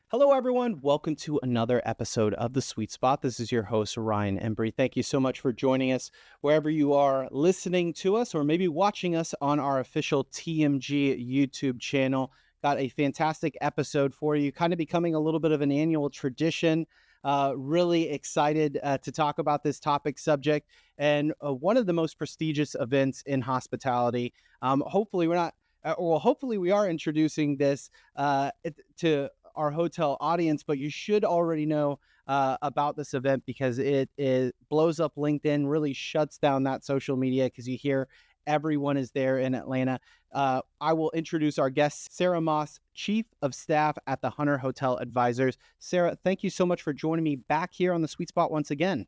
Hello, everyone. Welcome to another episode of The Sweet Spot. This is your host, Ryan Embry. Thank you so much for joining us wherever you are listening to us or maybe watching us on our official TMG YouTube channel. Got a fantastic episode for you, kind of becoming a little bit of an annual tradition. Really excited to talk about this topic subject and one of the most prestigious events in hospitality. Hopefully, we're not. Well, hopefully, we are introducing this to our hotel audience, but you should already know about this event because it blows up LinkedIn, really shuts down that social media because you hear everyone is there in Atlanta. I will introduce our guest, Sarah Moss, Chief of Staff at the Hunter Hotel Advisors. Sarah, thank you so much for joining me back here on the Sweet Spot once again.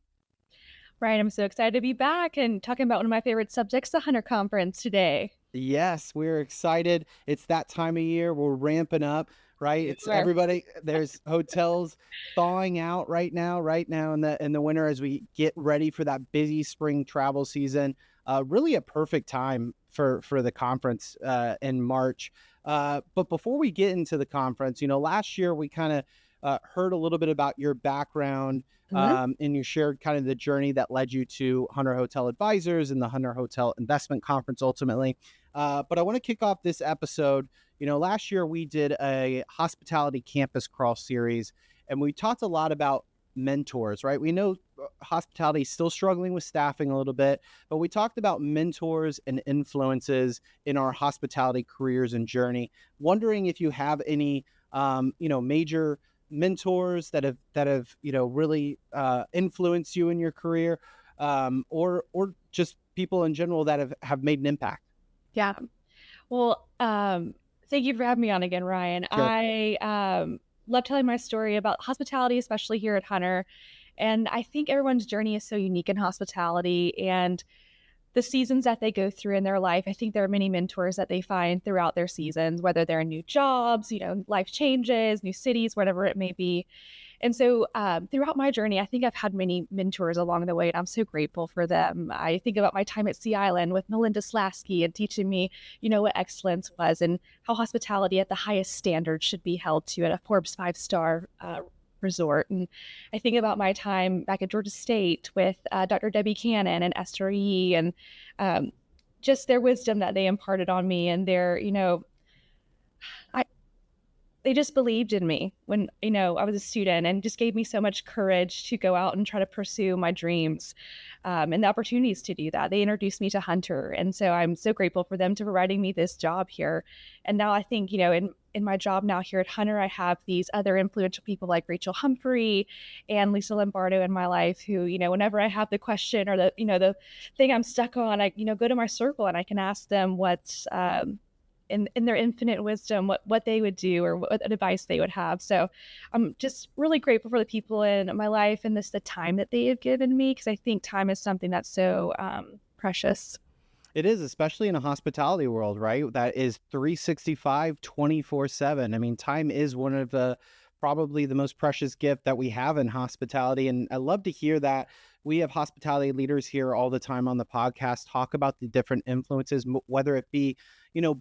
Right, I'm so excited to be back and talking about one of my favorite subjects, the Hunter Conference today. Yes, we're excited. It's that time of year. We're ramping up, right? You It's are. everybody. There's hotels thawing out right now in the winter as we get ready for that busy spring travel season. Really a perfect time for the conference in March. But before we get into the conference, last year we kind of heard a little bit about your background Mhm. and you shared kind of the journey that led you to Hunter Hotel Advisors and the Hunter Hotel Investment Conference ultimately. But I want to kick off this episode. Last year we did a hospitality campus crawl series, and we talked a lot about mentors, right? We know hospitality is still struggling with staffing a little bit, but we talked about mentors and influences in our hospitality careers and journey. Wondering if you have any, major mentors that have really influenced you in your career, or just people in general that have made an impact. Yeah. Well, thank you for having me on again, Ryan. Sure. I love telling my story about hospitality, especially here at Hunter. And I think everyone's journey is so unique in hospitality and the seasons that they go through in their life. I think there are many mentors that they find throughout their seasons, whether they're in new jobs, life changes, new cities, whatever it may be. And so throughout my journey, I think I've had many mentors along the way, and I'm so grateful for them. I think about my time at Sea Island with Melinda Slasky and teaching me, what excellence was and how hospitality at the highest standard should be held to at a Forbes five-star resort. And I think about my time back at Georgia State with Dr. Debbie Cannon and Esther Yee and um, just their wisdom that they imparted on me and their, I, they just believed in me when, I was a student and just gave me so much courage to go out and try to pursue my dreams and the opportunities to do that. They introduced me to Hunter. And so I'm so grateful for them to providing me this job here. And now I think, in my job now here at Hunter, I have these other influential people like Rachel Humphrey and Lisa Lombardo in my life who, whenever I have the question or the thing I'm stuck on, I, go to my circle and I can ask them what's, in their infinite wisdom, what they would do or what advice they would have. So I'm just really grateful for the people in my life and the time that they have given me because I think time is something that's so precious. It is, especially in a hospitality world, right? That is 365, 24/7. I mean, time is one of the probably the most precious gift that we have in hospitality. And I love to hear that we have hospitality leaders here all the time on the podcast talk about the different influences, whether it be,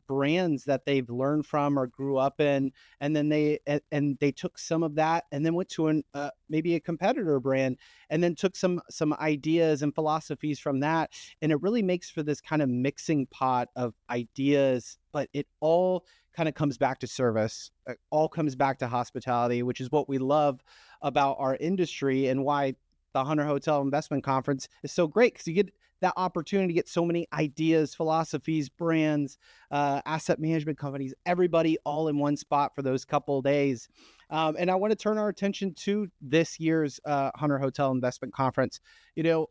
brands that they've learned from or grew up in, and then they took some of that and then went to maybe a competitor brand and then took some ideas and philosophies from that, and it really makes for this kind of mixing pot of ideas, but it all kind of comes back to service. It all comes back to hospitality, which is what we love about our industry and why the Hunter Hotel Investment Conference is so great because you get that opportunity to get so many ideas, philosophies, brands, asset management companies, everybody all in one spot for those couple of days. And I want to turn our attention to this year's Hunter Hotel Investment Conference. You know,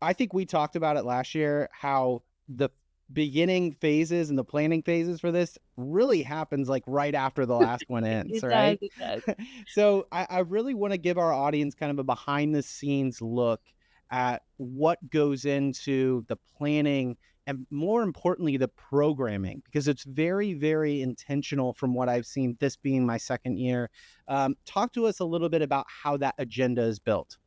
I think we talked about it last year, how the beginning phases and the planning phases for this really happens like right after the last one ends, It does. right? It does. So I really want to give our audience kind of a behind the scenes look at what goes into the planning and more importantly, the programming, because it's very, very intentional from what I've seen, this being my second year. Talk to us a little bit about how that agenda is built.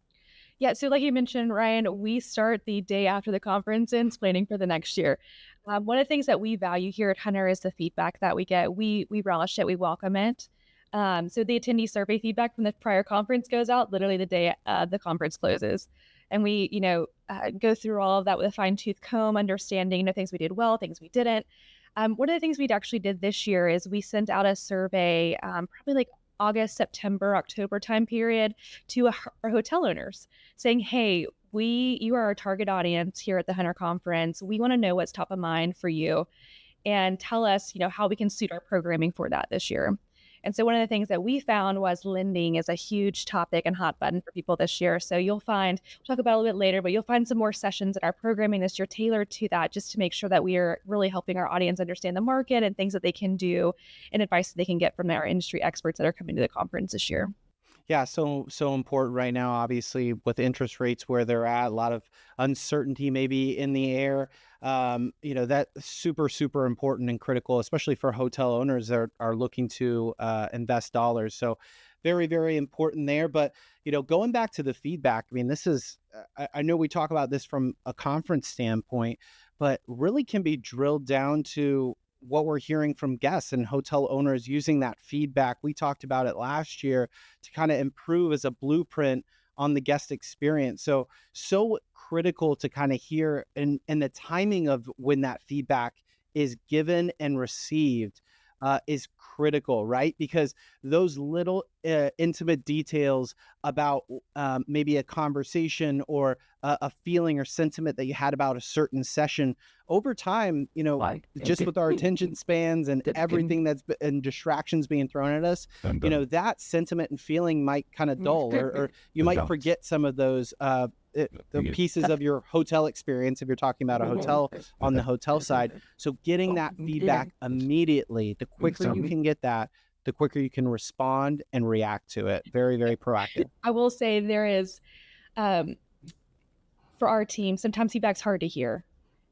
Yeah, so like you mentioned, Ryan, we start the day after the conference and planning for the next year. One of the things that we value here at Hunter is the feedback that we get. We relish it, we welcome it. So the attendee survey feedback from the prior conference goes out literally the day the conference closes. And we, go through all of that with a fine tooth comb, understanding, things we did well, things we didn't. One of the things we actually did this year is we sent out a survey, probably like August, September, October time period to our hotel owners saying, hey, you are our target audience here at the Hunter Conference. We want to know what's top of mind for you and tell us, how we can suit our programming for that this year. And so one of the things that we found was lending is a huge topic and hot button for people this year. So you'll find, we'll talk about it a little bit later, but you'll find some more sessions in our programming this year tailored to that, just to make sure that we are really helping our audience understand the market and things that they can do and advice that they can get from our industry experts that are coming to the conference this year. Yeah, so important right now, obviously, with interest rates where they're at, a lot of uncertainty maybe in the air. That's super important and critical, especially for hotel owners that are looking to invest dollars. So very important there. But going back to the feedback, I mean, this is I know we talk about this from a conference standpoint, but really can be drilled down to what we're hearing from guests and hotel owners using that feedback. We talked about it last year to kind of improve as a blueprint on the guest experience. So critical to kind of hear and the timing of when that feedback is given and received is critical, right? Because those little intimate details about maybe a conversation or a feeling or sentiment that you had about a certain session over time, just with our attention spans and everything and distractions being thrown at us, that sentiment and feeling might kind of dull, or you might forget some of those the pieces of your hotel experience if you're talking about a hotel on the hotel side. So getting that feedback immediately, the quicker you can get that, the quicker you can respond and react to it. Very proactive. I will say there is, for our team, sometimes feedback's hard to hear.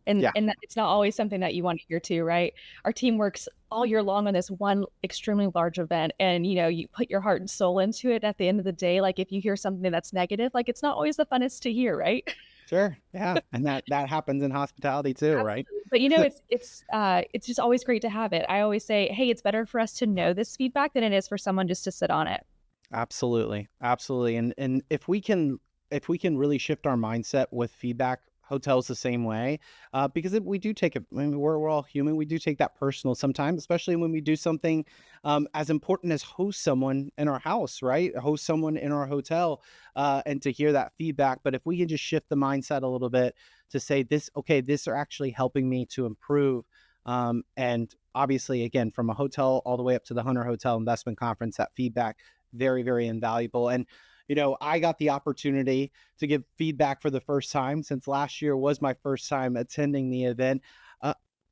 Yeah. And it's not always something that you want to hear too, right? Our team works all year long on this one extremely large event, and you put your heart and soul into it. At the end of the day, like if you hear something that's negative, like it's not always the funnest to hear, right? Sure. Yeah. And that happens in hospitality too, right? But it's just always great to have it. I always say, hey, it's better for us to know this feedback than it is for someone just to sit on it. Absolutely. And if we can really shift our mindset with feedback, hotels the same way, because we do take it. I mean, we're all human. We do take that personal sometimes, especially when we do something as important as host someone in our house, right? Host someone in our hotel, and to hear that feedback. But if we can just shift the mindset a little bit to say this are actually helping me to improve. And obviously, again, from a hotel all the way up to the Hunter Hotel Investment Conference, that feedback very invaluable. And I got the opportunity to give feedback for the first time, since last year was my first time attending the event.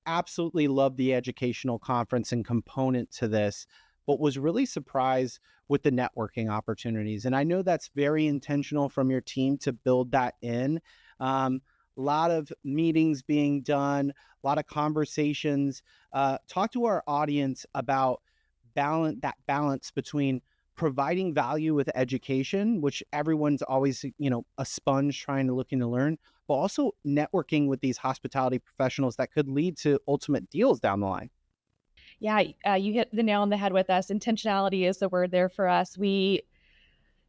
Absolutely loved the educational conference and component to this, but was really surprised with the networking opportunities. And I know that's very intentional from your team to build that in. A lot of meetings being done, a lot of conversations. Talk to our audience about balance between providing value with education, which everyone's always, a sponge looking to learn, but also networking with these hospitality professionals that could lead to ultimate deals down the line. Yeah, you hit the nail on the head with us. Intentionality is the word there for us. We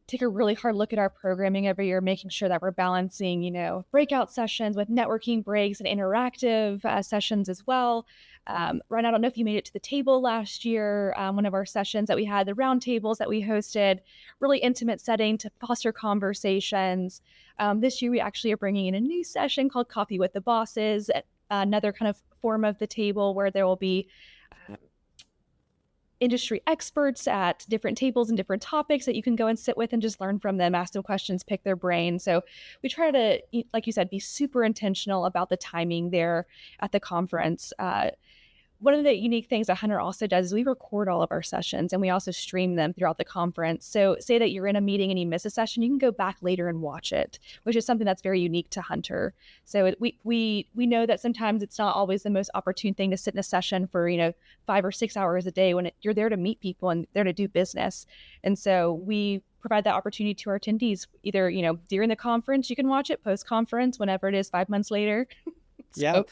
take a really hard look at our programming every year, making sure that we're balancing, breakout sessions with networking breaks and interactive sessions as well. Ryan, I don't know if you made it to the table last year. One of our sessions that we had, the round tables that we hosted, really intimate setting to foster conversations. This year, we actually are bringing in a new session called Coffee with the Bosses, another kind of form of the table where there will be industry experts at different tables and different topics that you can go and sit with and just learn from them, ask them questions, pick their brain. So we try to, like you said, be super intentional about the timing there at the conference. One of the unique things that Hunter also does is we record all of our sessions and we also stream them throughout the conference. So say that you're in a meeting and you miss a session, you can go back later and watch it, which is something that's very unique to Hunter. So we know that sometimes it's not always the most opportune thing to sit in a session for 5 or 6 hours a day when you're there to meet people and there to do business. And so we provide that opportunity to our attendees, either during the conference you can watch it, post conference whenever it is 5 months later. Yeah.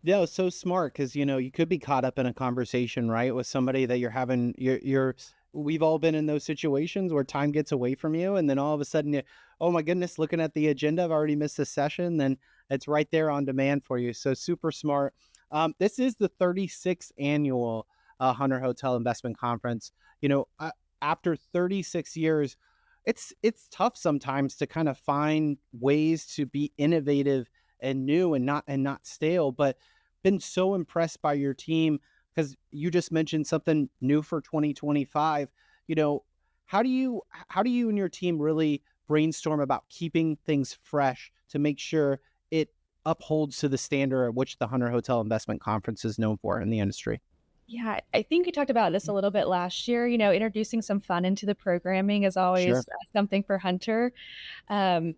Yeah, it's so smart because you could be caught up in a conversation, right, with somebody that you're having you're we've all been in those situations where time gets away from you, and then all of a sudden, oh my goodness, looking at the agenda, I've already missed a session. Then it's right there on demand for you. So super smart. This is the 36th annual Hunter Hotel Investment Conference. You know, after 36 years, it's tough sometimes to kind of find ways to be innovative and new and not stale. But been so impressed by your team because you just mentioned something new for 2025. You know, how do you and your team really brainstorm about keeping things fresh to make sure it upholds to the standard at which the Hunter Hotel Investment Conference is known for in the industry? Yeah, I think we talked about this a little bit last year. Introducing some fun into the programming is Sure. always something for Hunter. Um,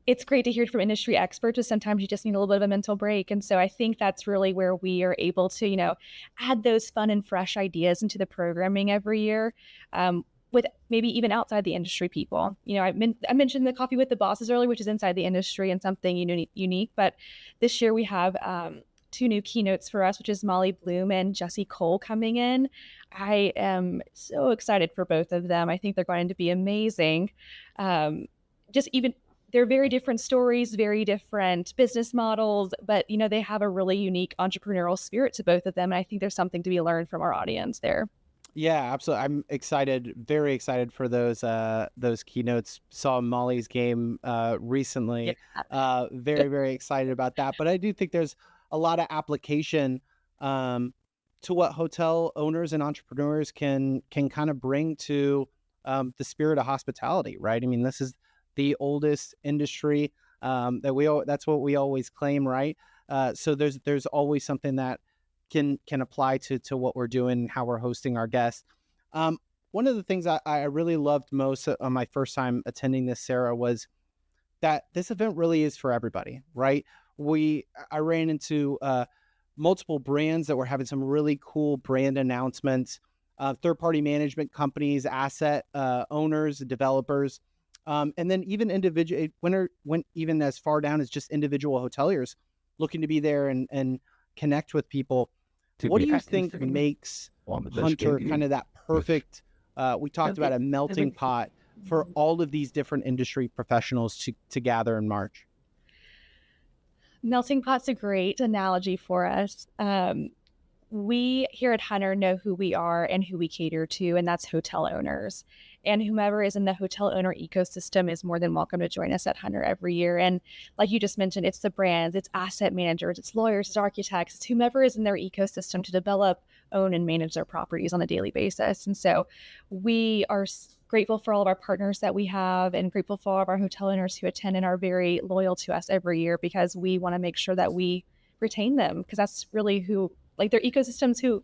it's great to hear from industry experts, but sometimes you just need a little bit of a mental break. And so I think that's really where we are able to, add those fun and fresh ideas into the programming every year. With maybe even outside the industry people. I mentioned the coffee with the bosses earlier, which is inside the industry and something unique. But this year we have two new keynotes for us, which is Molly Bloom and Jesse Cole coming in. I am so excited for both of them. I think they're going to be amazing. Just even they're very different stories, very different business models, but they have a really unique entrepreneurial spirit to both of them. And I think there's something to be learned from our audience there. Yeah, absolutely. I'm excited, very excited for those keynotes. Saw Molly's game Yeah. recently. Very, very excited about that. But I do think there's a lot of application um to what hotel owners and entrepreneurs can kind of bring to the spirit of hospitality, right? I mean, this is the oldest industry that's what we always claim, right? So there's always something that can apply to what we're doing, how we're hosting our guests. Um, One of the things I really loved most on my first time attending this, Sarah, was that this event really is for everybody, right? I ran into multiple brands that were having some really cool brand announcements, third party management companies, asset owners, developers, and then even individual went even as far down as just individual hoteliers looking to be there and connect with people. To What do be you active think makes Hunter kind of that perfect? We talked about a melting pot for all of these different industry professionals to gather in March. Melting pot's a great analogy for us. We here at Hunter know who we are and who we cater to, and that's hotel owners. And whomever is in the hotel owner ecosystem is more than welcome to join us at Hunter every year. And like you just mentioned, it's the brands, it's asset managers, it's lawyers, it's architects, it's whomever is in their ecosystem to develop, own, and manage their properties on a daily basis. And so we are grateful for all of our partners that we have and grateful for all of our hotel owners who attend and are very loyal to us every year because we want to make sure that we retain them because that's really who like their ecosystems who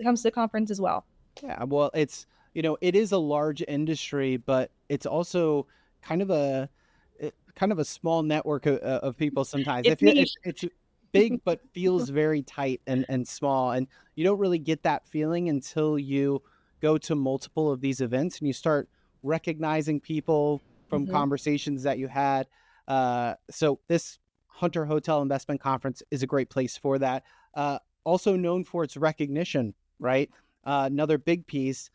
comes to the conference as well. Yeah, well, it is a large industry, but it's also kind of kind of a small network of people sometimes. It's niche. It's big, but feels very tight and small, and you don't really get that feeling until you go to multiple of these events and you start recognizing people from Mhm. conversations that you had. So this Hunter Hotel Investment Conference is a great place for that. Also known for its recognition, right? Another big piece,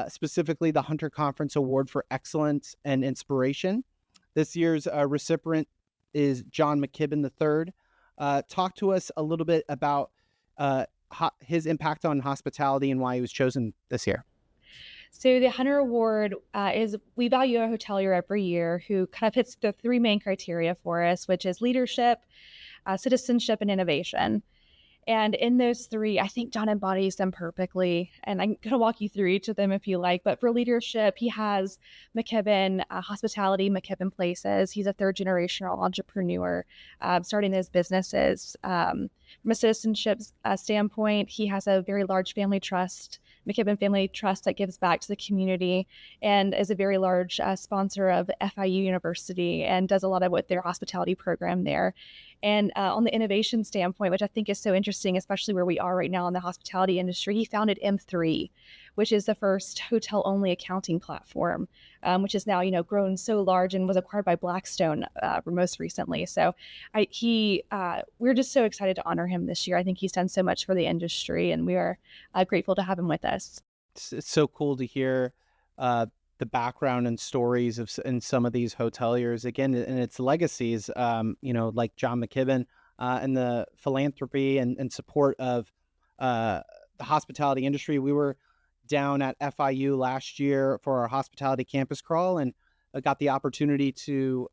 specifically the Hunter Conference Award for Excellence and Inspiration. This year's recipient is John McKibben III. Talk to us a little bit about his impact on hospitality and why he was chosen this year. So the Hunter Award is we value a hotelier every year who kind of hits the three main criteria for us, which is leadership, citizenship, and innovation. And in those three, I think John embodies them perfectly. And I'm going to walk you through each of them if you like. But for leadership, he has McKibben Hospitality, McKibben Places. He's a third generational entrepreneur starting those businesses. From a citizenship standpoint, he has a very large family trust, McKibben Family Trust, that gives back to the community and is a very large sponsor of FIU University and does a lot of what their hospitality program there. And on the innovation standpoint, which I think is so interesting, especially where we are right now in the hospitality industry, he founded M3, which is the first hotel-only accounting platform, which is now grown so large and was acquired by Blackstone most recently. So we're just so excited to honor him this year. I think he's done so much for the industry, and we are grateful to have him with us. it's so cool to hear uh, the background and stories of in some of these hoteliers again, and its legacies. Like John McKibben and the philanthropy and support of uh, the hospitality industry. We were down at FIU last year for our hospitality campus crawl, and got the opportunity to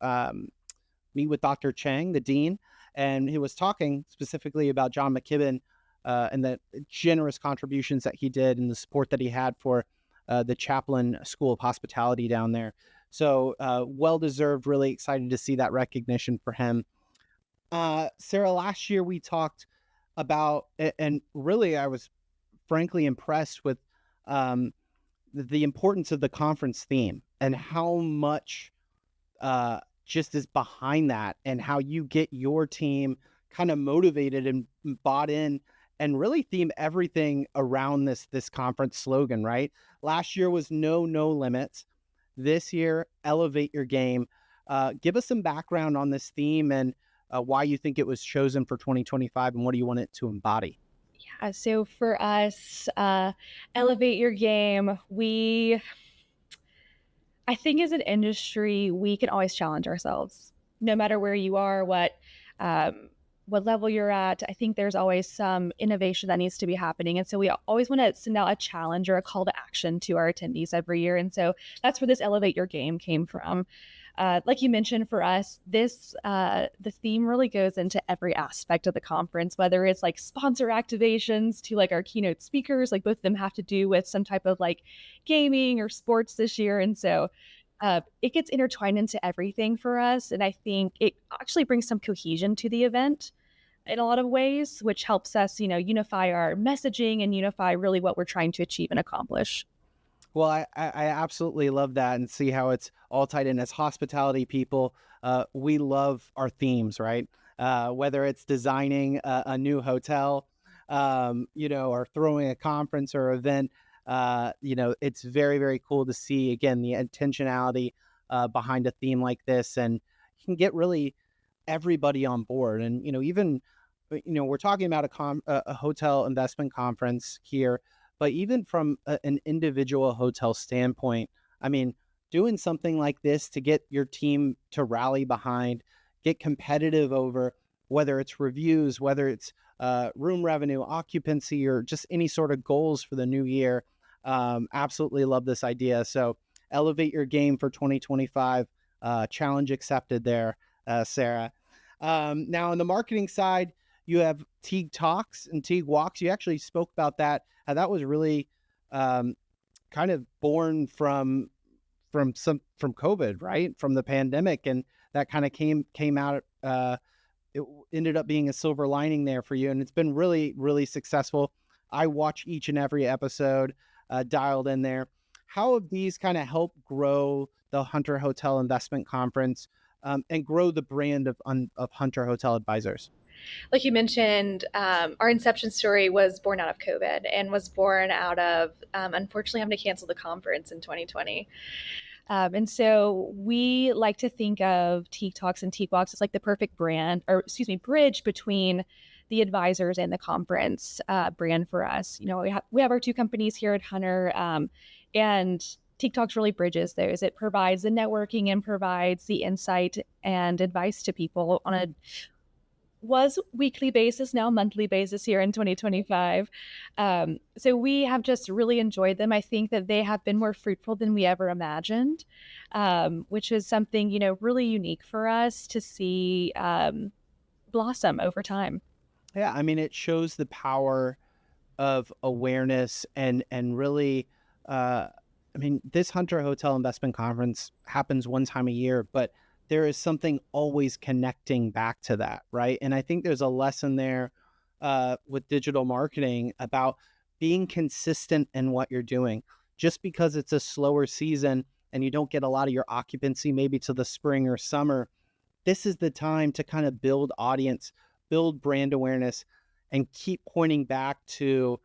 meet with Dr. Chang, the dean, and he was talking specifically about John McKibben and the generous contributions that he did and the support that he had for the Chaplain School of Hospitality down there. So well deserved. Really excited to see that recognition for him. Sarah, last year we talked about, and really I was frankly impressed with um, the importance of the conference theme and how much just is behind that, and how you get your team kind of motivated and bought in and really theme everything around this conference slogan, right? Last year was no limits. This year, elevate your game. Give us some background on this theme and why you think it was chosen for 2025 and what do you want it to embody? So for us, elevate your game. I think as an industry, we can always challenge ourselves, no matter where you are, um, what level you're at. I think there's always some innovation that needs to be happening, and so we always want to send out a challenge or a call to action to our attendees every year. And so that's where this elevate your game came from. Like you mentioned, for us, the theme really goes into every aspect of the conference, whether it's like sponsor activations to like our keynote speakers. Like both of them have to do with some type of like gaming or sports this year, and so it gets intertwined into everything for us. And I think it actually brings some cohesion to the event in a lot of ways, which helps us, unify our messaging and unify really what we're trying to achieve and accomplish. Well, I absolutely love that and see how it's all tied in. As hospitality people, we love our themes, right? Whether it's designing a new hotel, or throwing a conference or event, it's very, very cool to see, again, the intentionality behind a theme like this. And you can get really everybody on board. And, even, we're talking about a hotel investment conference here, but even from an individual hotel standpoint, I mean, doing something like this to get your team to rally behind, get competitive over whether it's reviews, whether it's room revenue, occupancy, or just any sort of goals for the new year. Absolutely love this idea. So elevate your game for 2025. Challenge accepted there, Sarah. Now, on the marketing side, you have Teague Talks and Teague Walks. You actually spoke about that. That was really um, kind of born from COVID, right? From the pandemic, and that kind of came out. It ended up being a silver lining there for you, and it's been really, really successful. I watch each and every episode, dialed in there. How have these kind of helped grow the Hunter Hotel Investment Conference and grow the brand of Hunter Hotel Advisors? Like you mentioned, our inception story was born out of COVID and was born out of, unfortunately, having to cancel the conference in 2020. And so we like to think of Teak Talks and Teak Walks as like the perfect bridge between the advisors and the conference brand for us. We have our two companies here at Hunter, and Teak Talks really bridges those. It provides the networking and provides the insight and advice to people on a was weekly basis, now monthly basis here in 2025. So we have just really enjoyed them. I think that they have been more fruitful than we ever imagined, which is something, really unique for us to see blossom over time. Yeah, I mean, it shows the power of awareness and really I mean, this Hunter Hotel Investment Conference happens one time a year, but there is something always connecting back to that, right? And I think there's a lesson there with digital marketing about being consistent in what you're doing. Just because it's a slower season and you don't get a lot of your occupancy maybe to the spring or summer, this is the time to kind of build audience, build brand awareness, and keep pointing back to,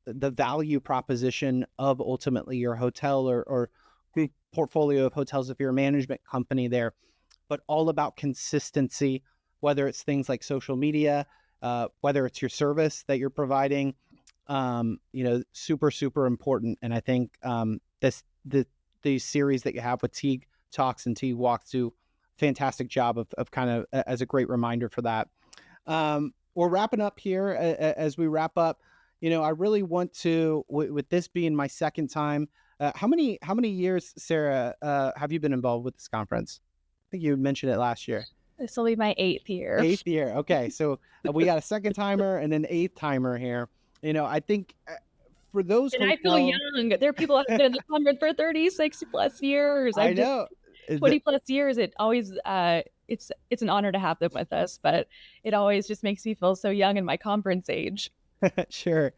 the value proposition of ultimately your hotel or group portfolio of hotels if you're a management company there, but all about consistency, whether it's things like social media, whether it's your service that you're providing, super, super important. And I think these series that you have with Teague Talks and Teague Walks do fantastic job of kind of as a great reminder for that. We're wrapping up here. As we wrap up, I really want to, with this being my second time, how many years, Sarah, have you been involved with this conference? I think you mentioned it last year. This will be my 8th year. Eighth year. Okay, so we got a second timer and an eighth timer here. I think for those And I feel hotel, young. There are people that have been in the conference for 30, 60 plus years. I I've just know. 20 plus years. It always it's an honor to have them with us, but it always just makes me feel so young in my conference age. Sure.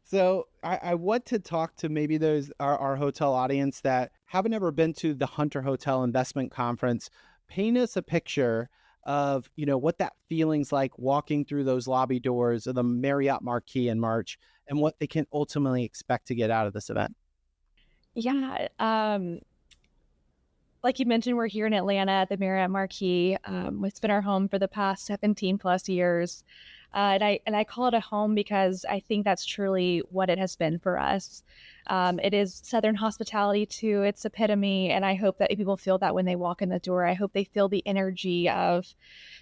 So I want to talk to maybe those our hotel audience that haven't ever been to the Hunter Hotel Investment Conference. Paint us a picture of what that feeling's like walking through those lobby doors of the Marriott Marquis in March, and what they can ultimately expect to get out of this event. Yeah. Like you mentioned, we're here in Atlanta at the Marriott Marquis. It's been our home for the past 17 plus years. And I call it a home because I think that's truly what it has been for us. It is Southern hospitality to its epitome, and I hope that people feel that when they walk in the door. I hope they feel the energy of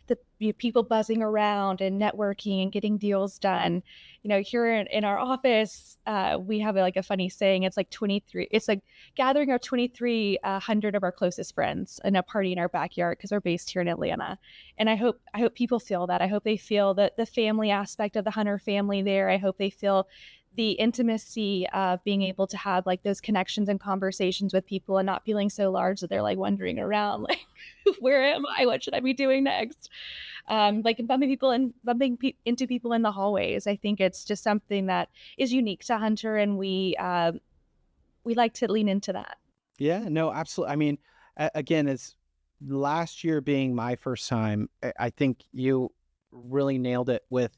the people buzzing around and networking and getting deals done. Here in our office, we have like a funny saying. It's like 23. It's like gathering our 2,300 of our closest friends in a party in our backyard because we're based here in Atlanta. And I hope people feel that. I hope they feel the family aspect of the Hunter family there. I hope they feel the intimacy of being able to have like those connections and conversations with people and not feeling so large that they're like wandering around like where am I, what should I be doing next, like into people in the hallways. I think it's just something that is unique to Hunter, and we like to lean into that. Yeah, no, absolutely. I mean, again, it's last year being my first time. I think you really nailed it with.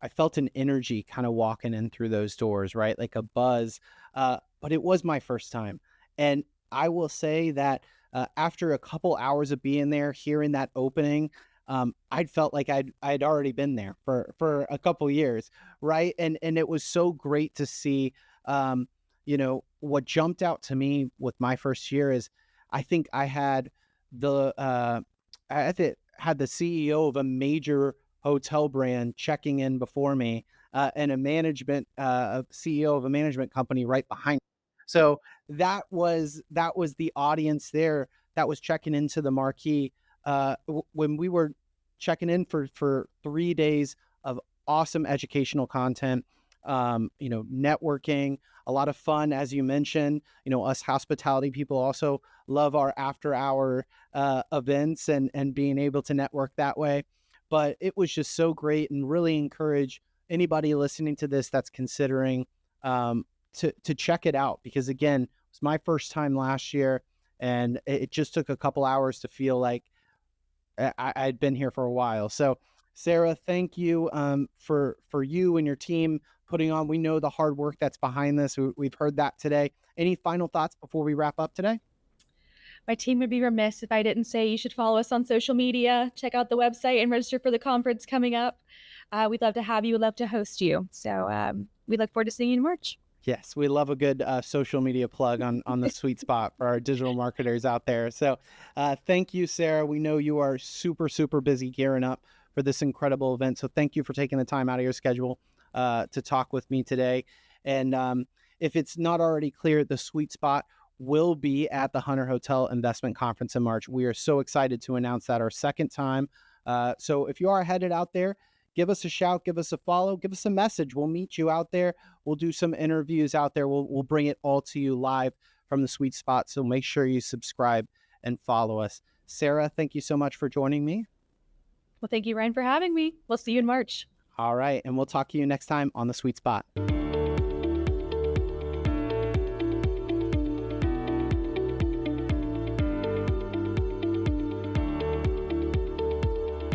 I felt an energy kind of walking in through those doors, right? Like a buzz. But it was my first time. And I will say that after a couple hours of being there, hearing that opening, I'd felt like I'd already been there for a couple years, right? And it was so great to see. What jumped out to me with my first year is I think I had the had the CEO of a major hotel brand checking in before me, and a CEO of a management company right behind me. So that was the audience there that was checking into the marquee when we were checking in for 3 days of awesome educational content, networking, a lot of fun, as you mentioned. Us hospitality people also love our after hour events and being able to network that way. But it was just so great, and really encourage anybody listening to this that's considering to check it out, because again, it was my first time last year, and it just took a couple hours to feel like I'd been here for a while. So, Sarah, thank you for you and your team putting on. We know the hard work that's behind this. We've heard that today. Any final thoughts before we wrap up today? My team would be remiss if I didn't say you should follow us on social media, check out the website, and register for the conference coming up. We'd love to have you, we'd love to host you. So we look forward to seeing you in March. Yes, we love a good social media plug on the sweet spot for our digital marketers out there. So thank you, Sarah. We know you are super, super busy gearing up for this incredible event. So thank you for taking the time out of your schedule to talk with me today. And if it's not already clear, the sweet spot will be at the Hunter Hotel Investment Conference in March. We are so excited to announce that our second time. So if you are headed out there, give us a shout, give us a follow, give us a message. We'll meet you out there. We'll do some interviews out there. We'll bring it all to you live from the sweet spot. So make sure you subscribe and follow us. Sarah, thank you so much for joining me. Well, thank you, Ryan, for having me. We'll see you in March. All right. And we'll talk to you next time on the sweet spot.